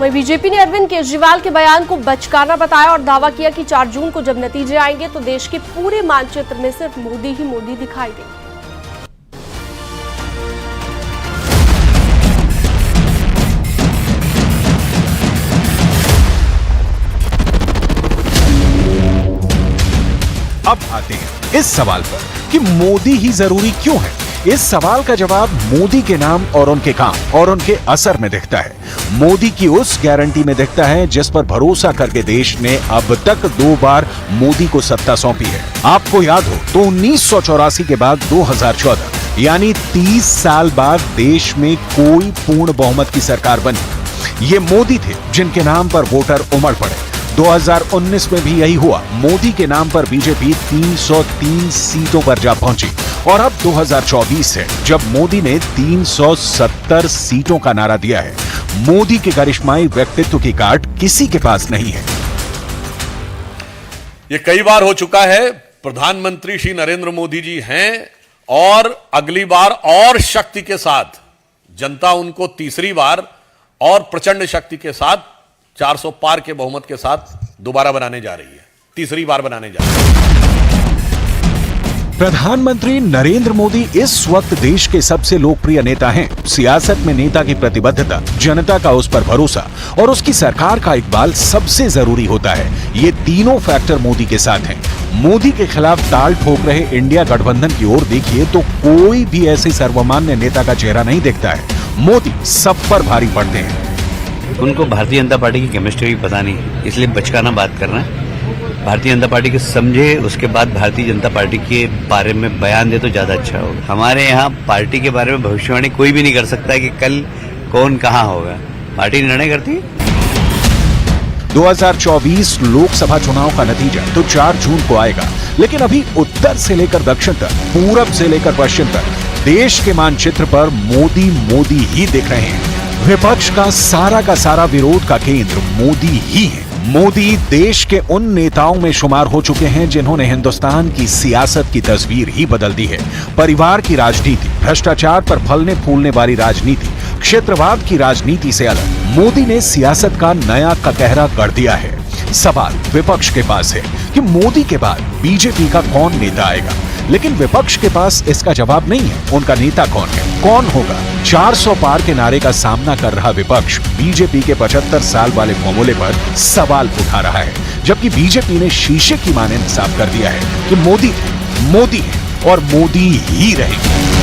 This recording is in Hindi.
वहीं बीजेपी ने अरविंद केजरीवाल के बयान को बचकाना बताया और दावा किया कि 4 जून को जब नतीजे आएंगे तो देश के पूरे मानचित्र में सिर्फ मोदी ही मोदी दिखाई देंगे। अब आते हैं इस सवाल पर कि मोदी ही जरूरी क्यों है। इस सवाल का जवाब मोदी के नाम और उनके काम और उनके असर में दिखता है। मोदी की उस गारंटी में दिखता है जिस पर भरोसा करके देश ने अब तक 2 बार मोदी को सत्ता सौंपी है। आपको याद हो तो 1984 के बाद 2014 यानी 30 साल बाद देश में कोई पूर्ण बहुमत की सरकार बनी। ये मोदी थे जिनके नाम पर वोटर उमड़ पड़े। 2019 में भी यही हुआ। मोदी के नाम पर बीजेपी 303 सीटों पर जा पहुंची और अब 2024 है जब मोदी ने 370 सीटों का नारा दिया है। मोदी के करिश्माई व्यक्तित्व की काट किसी के पास नहीं है। ये कई बार हो चुका है। प्रधानमंत्री श्री नरेंद्र मोदी जी हैं और अगली बार और शक्ति के साथ जनता उनको तीसरी बार और प्रचंड शक्ति के साथ 400 पार के बहुमत के साथ दोबारा बनाने जा रही है, तीसरी बार बनाने जा रही है। प्रधानमंत्री नरेंद्र मोदी इस वक्त देश के सबसे लोकप्रिय नेता हैं। सियासत में नेता की प्रतिबद्धता, जनता का उस पर भरोसा और उसकी सरकार का इकबाल सबसे जरूरी होता है। ये तीनों फैक्टर मोदी के साथ हैं। मोदी के खिलाफ ताल ठोक रहे इंडिया गठबंधन की ओर देखिए तो कोई भी ऐसे सर्वमान्य नेता का चेहरा नहीं दिखता है। मोदी सब पर भारी पड़ते हैं। उनको भारतीय जनता पार्टी की केमिस्ट्री भी पता नहीं, इसलिए बचकाना बात कर रहे हैं। भारतीय जनता पार्टी को समझे, उसके बाद भारतीय जनता पार्टी के बारे में बयान दे तो ज्यादा अच्छा होगा। हमारे यहाँ पार्टी के बारे में भविष्यवाणी कोई भी नहीं कर सकता है कि कल कौन कहाँ होगा। पार्टी निर्णय करती है। 2024 लोकसभा चुनाव का नतीजा तो 4 जून को आएगा, लेकिन अभी उत्तर से लेकर दक्षिण तक, पूरब से लेकर पश्चिम तक देश के मानचित्र पर मोदी मोदी ही दिख रहे हैं। विपक्ष का सारा विरोध का केंद्र मोदी ही है। मोदी देश के उन नेताओं में शुमार हो चुके हैं जिन्होंने हिंदुस्तान की सियासत की तस्वीर ही बदल दी है। परिवार की राजनीति, भ्रष्टाचार पर फलने फूलने वाली राजनीति, क्षेत्रवाद की राजनीति से अलग मोदी ने सियासत का नया कटहरा गढ़ दिया है। सवाल विपक्ष के पास है कि मोदी के बाद बीजेपी का कौन नेता आएगा, लेकिन विपक्ष के पास इसका जवाब नहीं है। उनका नेता कौन है, कौन होगा? 400 पार के नारे का सामना कर रहा विपक्ष बीजेपी के 75 साल वाले फॉर्मूले पर सवाल उठा रहा है, जबकि बीजेपी ने शीशे की मानंद साफ कर दिया है कि मोदी है और मोदी ही रहेंगे।